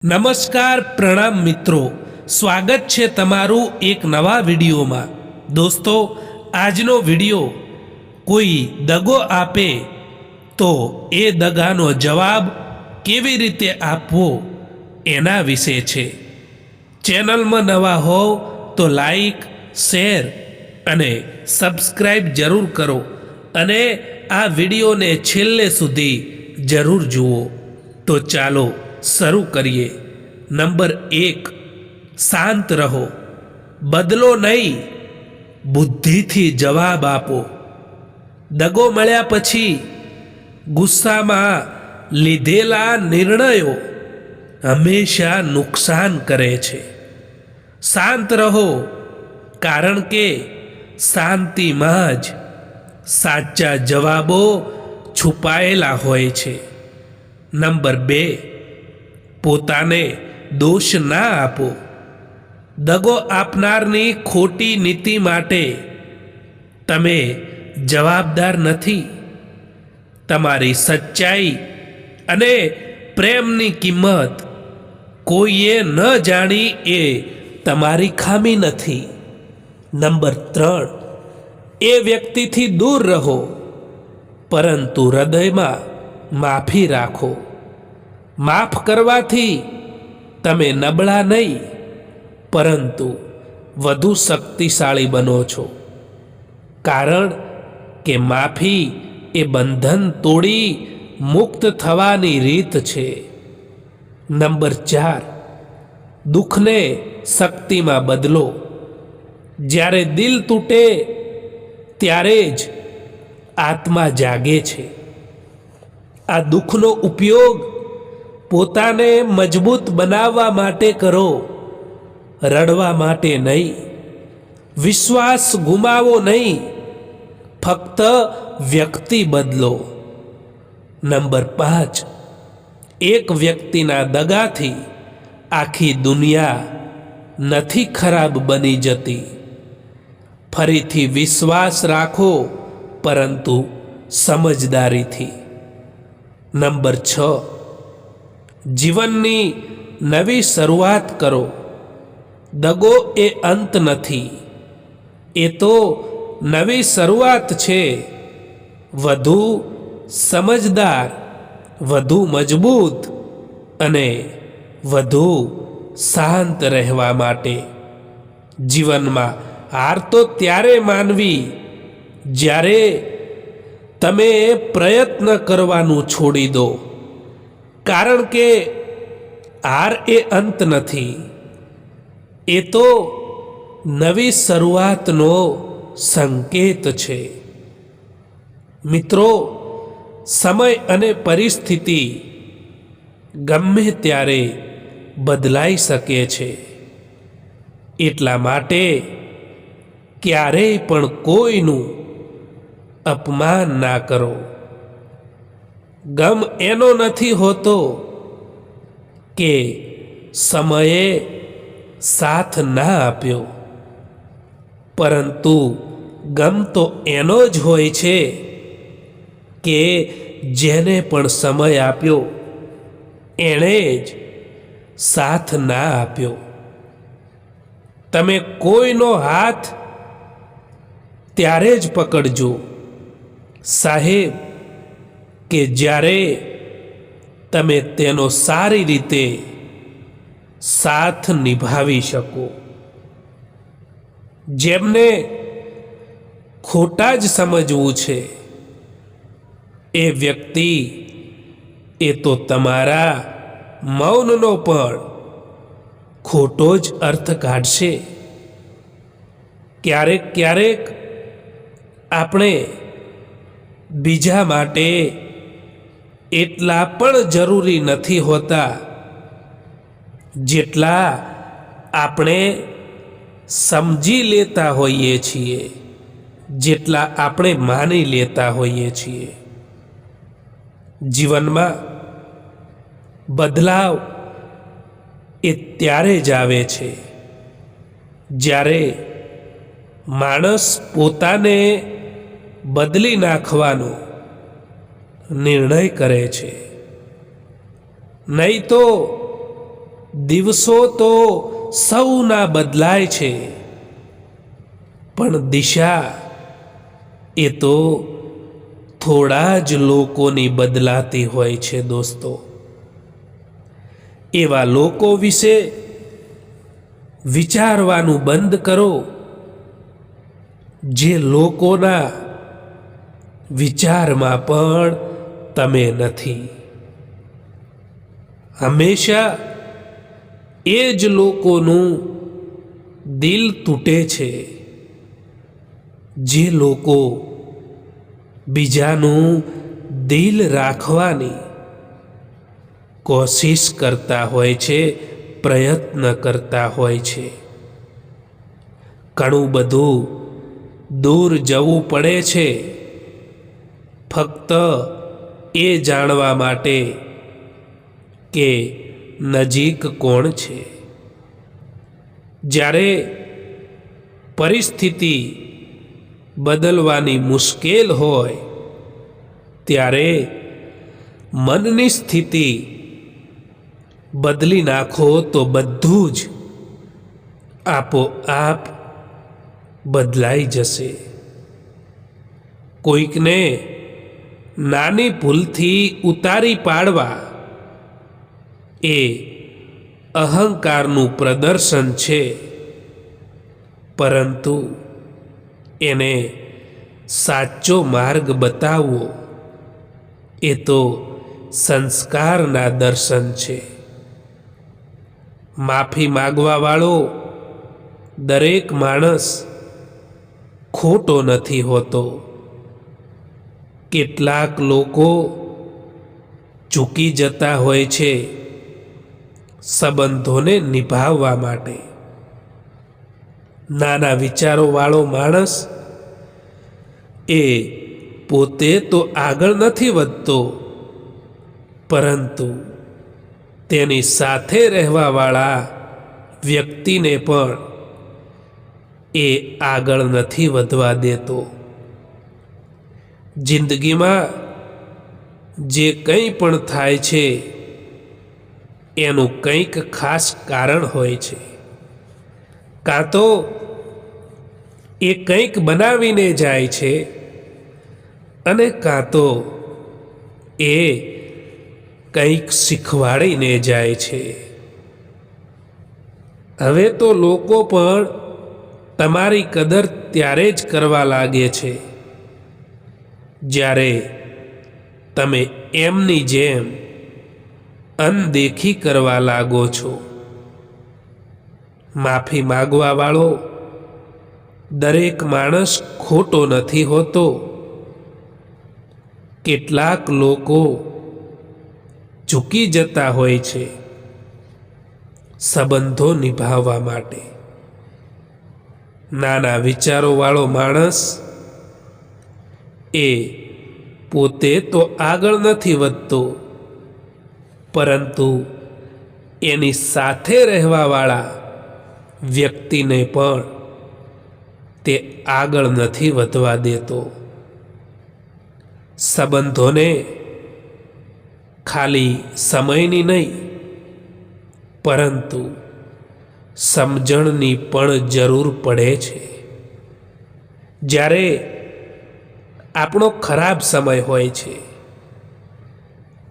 નમસ્કાર પ્રણામ મિત્રો, સ્વાગત છે તમારું એક નવા વિડીયોમાં। દોસ્તો, આજનો વિડીયો કોઈ દગો આપે તો એ દગાનો જવાબ કેવી રીતે આપવો એના વિશે છે। ચેનલમાં નવા હોવ તો લાઈક, શેર અને સબસ્ક્રાઈબ જરૂર કરો અને આ વિડીયોને છેલ્લે સુધી જરૂર જુઓ। તો ચાલો શરૂ કરીએ। નંબર 1, શાંત રહો, બદલો નહીં, બુદ્ધિથી જવાબ આપો। દગો મળ્યા પછી ગુસ્સામાં લીધેલા નિર્ણયો હંમેશા નુકસાન કરે છે। શાંત રહો, કારણ કે શાંતિમાં જ સાચા જવાબો છુપાયેલા હોય છે। નંબર 2, પોતાને દોષ ના આપો। દગો આપનારની ખોટી નીતિ માટે તમે જવાબદાર નથી। તમારી સચ્ચાઈ અને પ્રેમની કિંમત કોઈએ ન જાણી એ તમારી ખામી નથી। નંબર 3, એ વ્યક્તિથી દૂર રહો, પરંતુ હૃદયમાં માફી રાખો। માફ કરવાથી તમે નબળા નહીં, પરંતુ વધુ શક્તિશાળી બનો છો, કારણ કે માફી એ બંધન તોડી મુક્ત થવાની રીત છે। નંબર 4, દુઃખને શક્તિમાં બદલો। જ્યારે દિલ તૂટે ત્યારે જ આત્મા જાગે છે। આ દુઃખનો ઉપયોગ પોતાને મજબૂત બનાવવા માટે કરો, રડવા માટે નહીં। વિશ્વાસ ગુમાવો નહીં, ફક્ત વ્યક્તિ બદલો। નંબર 5, એક વ્યક્તિના દગાથી આખી દુનિયા નથી ખરાબ બની જતી। ફરીથી વિશ્વાસ રાખો, પરંતુ સમજદારીથી। નંબર 6, જીવનની નવી શરૂઆત કરો। દગો એ અંત નથી, એ તો નવી શરૂઆત છે। વધુ સમજદાર, વધુ મજબૂત અને વધુ શાંત રહેવા માટે। જીવનમાં હાર તો ત્યારે માનવી જ્યારે તમે પ્રયત્ન કરવાનું છોડી દો, કારણ કે હાર એ અંત નથી, એ તો નવી શરૂઆતનો સંકેત છે। મિત્રો, સમય અને પરિસ્થિતિ ગમે ત્યારે બદલાઈ શકે છે, એટલા માટે ક્યારેય પણ કોઈનું અપમાન ના કરો। ગમ એનો નથી હોતો કે સમયે સાથ ના આપ્યો, પરંતુ ગમ તો એનો જ હોય છે કે જેને પણ સમય આપ્યો એણે જ સાથ ના આપ્યો। તમે કોઈનો હાથ ત્યારે જ પકડજો સાહેબ કે જ્યારે તમે તેનો સારી રીતે સાથ નિભાવી શકો। જેમને ખોટા જ સમજવું છે એ વ્યક્તિ એ તો તમારા મૌનનો પણ ખોટો જ અર્થ કાઢશે। ક્યારેક ક્યારેક આપણે બીજા માટે એટલા પણ જરૂરી નથી હોતા જેટલા આપણે સમજી લેતા હોઈએ છીએ, જેટલા આપણે માની લેતા હોઈએ છીએ। જીવનમાં બદલાવ એ ત્યારે જ આવે છે જ્યારે માણસ પોતાને બદલી નાખવાનો નિર્ણય કરે છે। નહીં તો દિવસો તો સૌના બદલાય છે, પણ દિશા એ તો થોડા જ લોકોની બદલાતી હોય છે દોસ્તો. એવા લોકો વિશે વિચારવાનું બંધ કરો જે લોકોના વિચારમાં પણ તમે નથી. હંમેશા એ જ લોકોનું દિલ તૂટે છે જે લોકો બીજાનું દિલ રાખવાની કોશિશ કરતા હોય છે, પ્રયત્ન કરતા હોય છે. ઘણું બધું દૂર જવું પડે છે ફક્ત એ જાણવા માટે કે નજીક કોણ છે. જ્યારે પરિસ્થિતિ બદલવાની મુશ્કેલ હોય ત્યારે મનની સ્થિતિ બદલી નાખો તો બધું જ આપોઆપ બદલાઈ જશે. કોઈકને નાની ભૂલથી ઉતારી પાડવા એ અહંકારનું પ્રદર્શન છે, પરંતુ એને સાચો માર્ગ બતાવવો એ તો સંસ્કારના દર્શન છે. માફી માગવાવાળો દરેક માણસ ખોટો નથી હોતો. કેટલાક લોકો ચૂકી જતા હોય છે સંબંધોને નિભાવવા માટે. નાના વિચારોવાળો માણસ એ પોતે તો આગળ નથી વધતો, પરંતુ તેની સાથે રહેવાવાળા વ્યક્તિને પણ એ આગળ નથી વધવા દેતો. જિંદગીમાં જે કંઈ પણ થાય છે એનું કંઈક ખાસ કારણ હોય છે. કાં તો એ કંઈક બનાવીને જાય છે અને કાં તો એ કંઈક શીખવાડીને જાય છે. હવે તો લોકો પણ તમારી કદર ત્યારે જ કરવા લાગે છે જ્યારે તમે એમની જેમ અનદેખી કરવા લાગો છો. માફી માગવાવાળો દરેક માણસ ખોટો નથી હોતો. કેટલાક લોકો ઝૂકી જતા હોય છે સંબંધો નિભાવવા માટે. નાના વિચારોવાળો માણસ એ પોતે તો આગળ નથી વધતો, પરંતુ એની સાથે રહેવાવાળા વ્યક્તિને પણ તે આગળ નથી વધવા દેતો. સંબંધોને ખાલી સમયની નહીં, પરંતુ સમજણની પણ જરૂર પડે છે. જ્યારે આપણો ખરાબ સમય હોય છે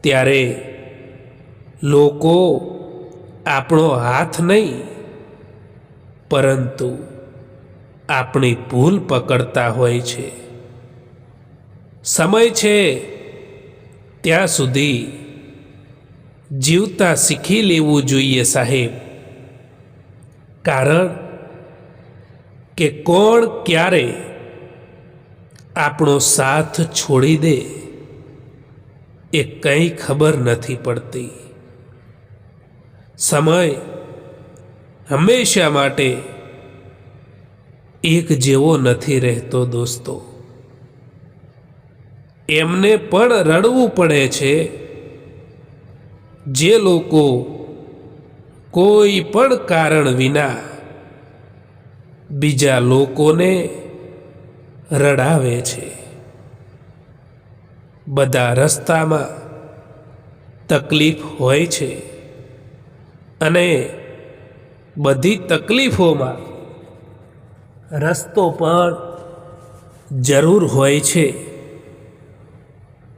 ત્યારે લોકો આપણો હાથ નહીં, પરંતુ આપણી ભૂલ પકડતા હોય છે. સમય છે ત્યાં સુધી જીવતા શીખી લેવું જોઈએ સાહેબ. કારણ કે કોણ ક્યારે આપણો સાથ છોડી દે એ કંઈ ખબર નથી પડતી. સમય હંમેશા માટે એક જેવો નથી રહેતો દોસ્તો. એમને પણ રડવું પડે છે જે લોકો કોઈ પણ કારણ વિના બીજા લોકોને રડાવે છે. બધા રસ્તામાં તકલીફ હોય છે, અને બધી તકલીફોમાં રસ્તો પણ જરૂર હોય છે,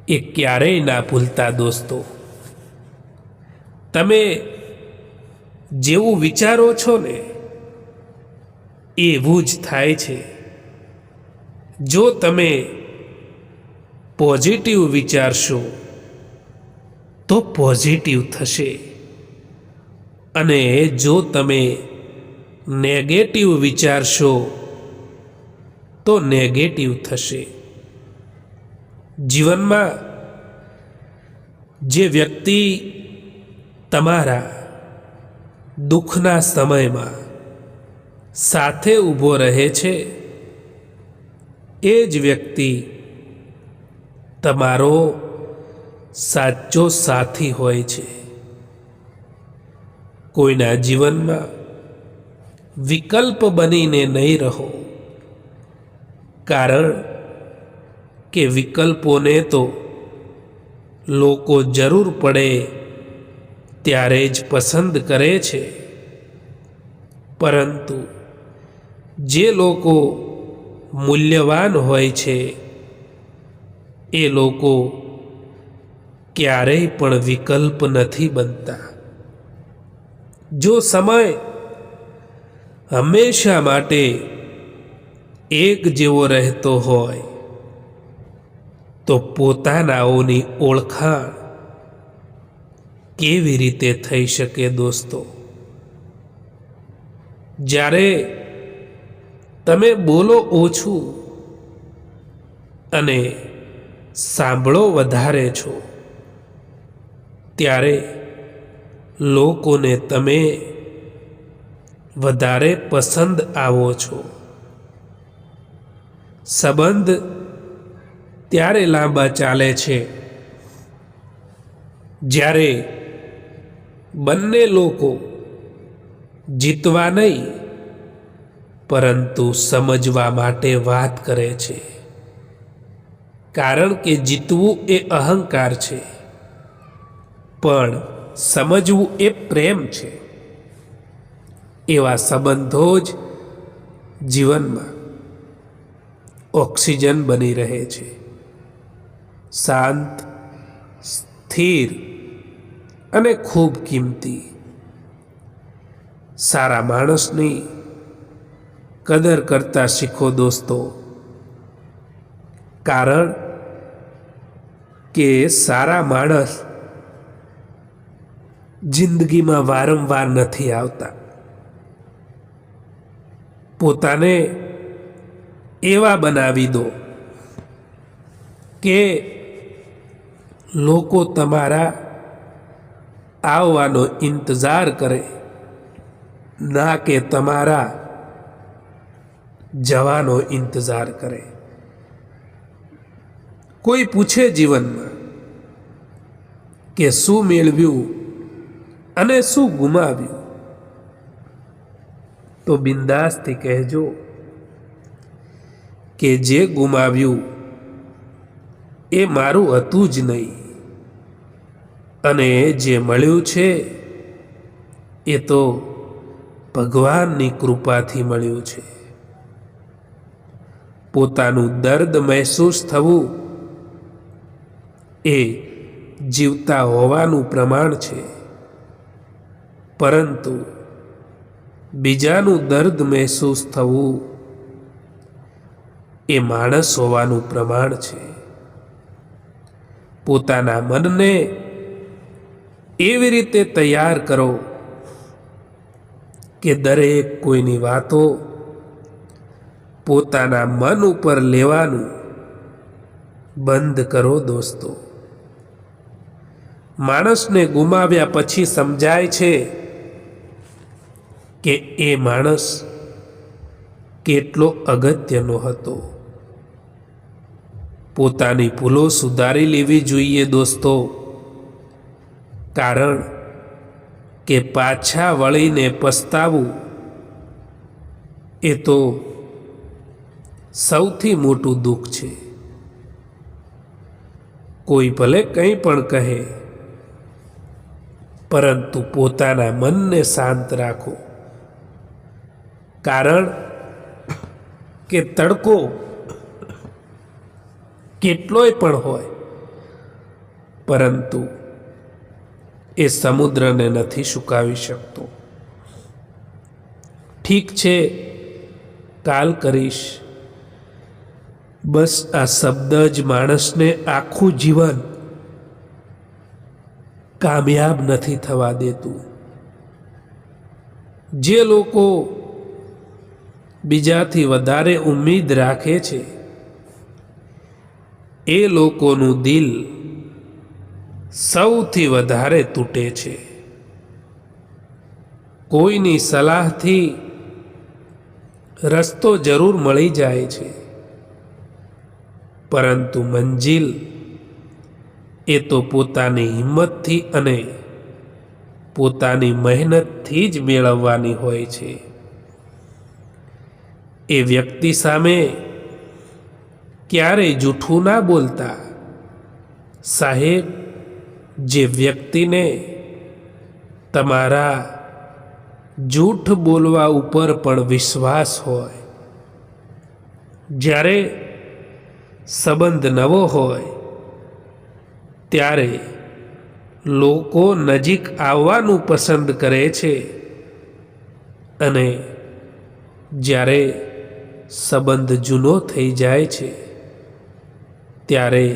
એ ક્યારેય ના ભૂલતા દોસ્તો. તમે જેવું વિચારો છો ને એવું જ થાય છે. જો તમે પોઝિટિવ વિચારશો તો પોઝિટિવ થશે, અને જો તમે નેગેટિવ વિચારશો તો નેગેટિવ થશે. જીવનમાં જે વ્યક્તિ તમારા દુઃખના સમયમાં સાથે ઊભો રહે છે, એ જ વ્યક્તિ તમારો સાચો સાથી હોય છે. કોઈના જીવનમાં વિકલ્પ બનીને નહીં રહો, કારણ કે વિકલ્પોને તો લોકો જરૂર પડે ત્યારે જ પસંદ કરે છે, પરંતુ જે લોકો મૂલ્યવાન હોય છે એ લોકો ક્યારેય પણ વિકલ્પ નથી બનતા. જો સમય હંમેશા માટે એક જેવો રહેતો હોય તો પોતાનાઓની ઓળખાણ કેવી રીતે થઈ શકે દોસ્તો? જ્યારે તમે બોલો ઓછું અને સાંભળો વધારે છો, ત્યારે લોકોને તમે વધારે પસંદ આવો છો. સંબંધ ત્યારે લાંબા ચાલે છે જ્યારે બંને લોકો જીતવા નહીં પરંતુ સમજવા માટે વાત કરે છે. કારણ કે જીતવું એ અહંકાર છે, પણ સમજવું એ પ્રેમ છે. એવા સંબંધો જ જીવનમાં ઓક્સિજન બની રહે છે. શાંત, સ્થિર અને ખૂબ કિંમતી. સારા માણસની કદર કરતા શીખો દોસ્તો, કારણ કે સારા માણસ જિંદગીમાં વારંવાર નથી આવતા. પોતાને એવા બનાવી દો કે લોકો તમારા આવવાનો ઇંતજાર કરે, ના કે તમારા જવાનો ઇંતજાર કરે. કોઈ પૂછે જીવનમાં કે શું મેળવ્યું અને શું ગુમાવ્યું, તો બિંદાસથી કહેજો કે જે ગુમાવ્યું એ મારું હતું જ નહીં, અને જે મળ્યું છે એ તો ભગવાનની કૃપાથી મળ્યું છે. પોતાનું દર્દ મહેસૂસ થવું એ જીવતા હોવાનું પ્રમાણ છે, પરંતુ બીજાનું દર્દ મહેસૂસ થવું એ માણસ હોવાનું પ્રમાણ છે. પોતાના મનને એવી રીતે તૈયાર કરો કે દરેક કોઈની વાતો પોતાના મન ઉપર લેવાનું બંધ કરો દોસ્તો. માણસને ગુમાવ્યા પછી સમજાય છે કે એ માણસ કેટલો અગત્યનો હતો. પોતાની ભૂલો સુધારી લેવી જોઈએ દોસ્તો, કારણ કે પાછા વળીને પસ્તાવું એ તો સૌથી મોટું દુઃખ છે. કોઈ ભલે કંઈ પણ કહે, પરંતુ પોતાના મનને શાંત રાખો, કારણ કે તડકો કેટલોય પણ હોય, પરંતુ એ સમુદ્રને નથી સુકાવી શકતો. ઠીક છે, કાલ કરીશ, બસ આ શબ્દ જ માણસને આખું જીવન કામયાબ નથી થવા દેતું. જે લોકો બીજાથી વધારે ઉમ્મીદ રાખે છે, એ લોકોનું દિલ સૌથી વધારે તૂટે છે. કોઈની સલાહથી રસ્તો જરૂર મળી જાય છે, પરંતુ મંજિલ એ તો પોતાની હિંમતથી અને પોતાની મહેનતથી જ મેળવવાની હોય છે. એ વ્યક્તિ સામે ક્યારેય જૂઠું ના બોલતા. સાહેબ, જે વ્યક્તિને તમારા જૂઠ બોલવા ઉપર પણ વિશ્વાસ હોય, જ્યારે સંબંધ નવો હોય ત્યારે લોકો નજીક આવવાનું પસંદ કરે છે, અને જ્યારે સંબંધ જૂનો થઈ જાય છે ત્યારે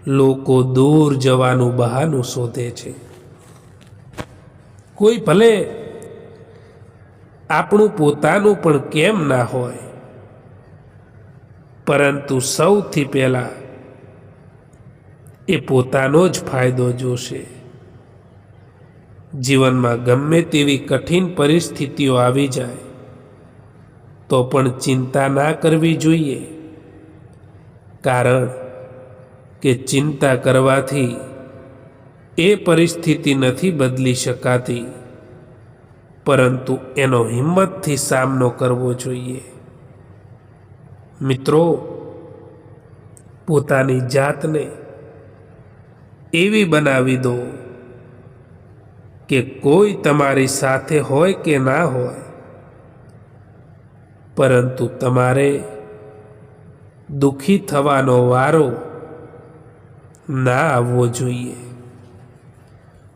લોકો દૂર જવાનું બહાનું શોધે છે. કોઈ ભલે આપણું પોતાનું પણ કેમ ના હોય, પરંતુ સૌથી પહેલા એ પોતાનો જ ફાયદો જોશે. જીવનમાં ગમે તેવી કઠિન પરિસ્થિતિઓ આવી જાય તો પણ ચિંતા ના કરવી જોઈએ, કારણ કે ચિંતા કરવાથી એ પરિસ્થિતિ નથી બદલી શકાતી, પરંતુ એનો હિંમતથી સામનો કરવો જોઈએ. મિત્રો, પોતાની જાતને એવી બનાવી દો કે કોઈ તમારી સાથે હોય કે ના હોય, પરંતુ તમારે દુઃખી થવાનો વારો ના આવવો જોઈએ.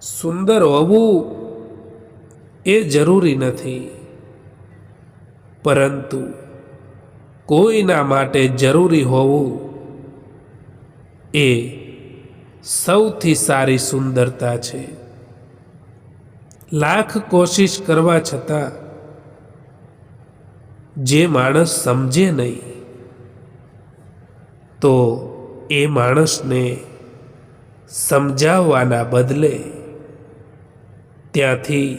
સુંદર હોવું એ જરૂરી નથી, પરંતુ કોઈના માટે જરૂરી હોવું એ સૌથી સારી સુંદરતા છે. લાખ કોશિશ કરવા છતાં જે માણસ સમજે નહીં, તો એ માણસને સમજાવવાના બદલે ત્યાંથી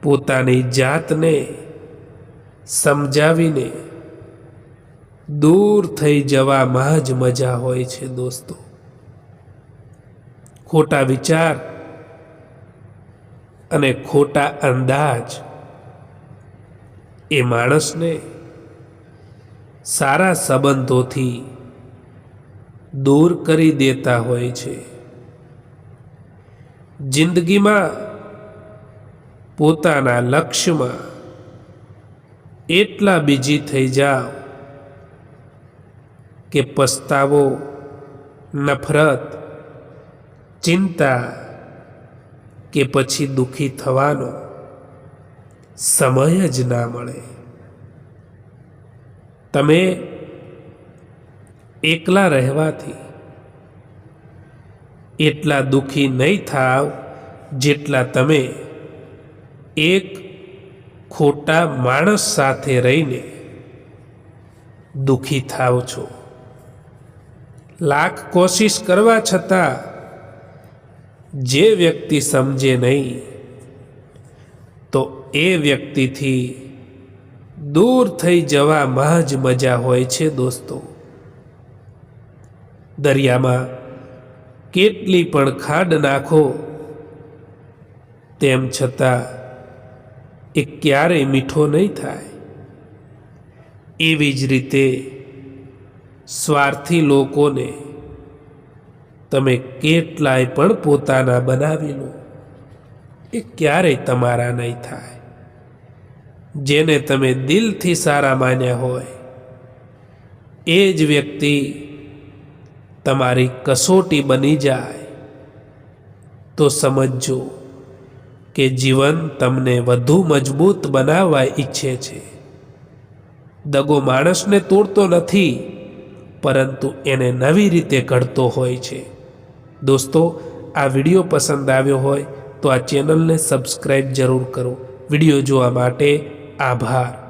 પોતાની જાતને સમજાવીને દૂર થઈ જવામાં જ મજા હોય છે. દોસ્તો, ખોટા વિચાર અને ખોટા અંદાજ એ માણસને સારા સંબંધોથી દૂર કરી દેતા હોય છે. જિંદગીમાં પોતાના લક્ષ્યમાં એટલા બીજી થઈ જાઓ કે પસ્તાવો, નફરત, ચિંતા કે પછી દુઃખી થવાનો સમય જ ના મળે. તમે એકલા રહેવાથી એટલા દુઃખી નહીં થાવ જેટલા તમે એક ખોટા માણસ સાથે રહીને દુઃખી થાવ છો. લાખ કોશિશ કરવા છતાં જે વ્યક્તિ સમજે નહીં, તો એ વ્યક્તિથી દૂર થઈ જવામાં જ મજા હોય છે. દોસ્તો, દરિયામાં કેટલી પણ ખાડ નાખો, તેમ છતાં એ ક્યારેય મીઠો નહીં થાય. એવી જ રીતે સ્વાર્થી લોકોને તમે કેટલાય પણ પોતાના બનાવી લો, એ ક્યારેય તમારા નહીં થાય. જેને તમે દિલથી સારા માન્યા હોય એ જ વ્યક્તિ તમારી કસોટી બની જાય તો સમજજો કે જીવન તમને વધુ મજબૂત બનાવવા ઈચ્છે છે. દગો માણસને તોડતો નથી, પરંતુ એને નવી રીતે ઘડતો હોય છે. દોસ્તો, આ વિડીયો પસંદ આવ્યો હોય તો આ ચેનલને સબસ્ક્રાઈબ જરૂર કરો. વિડીયો જોવા માટે આભાર.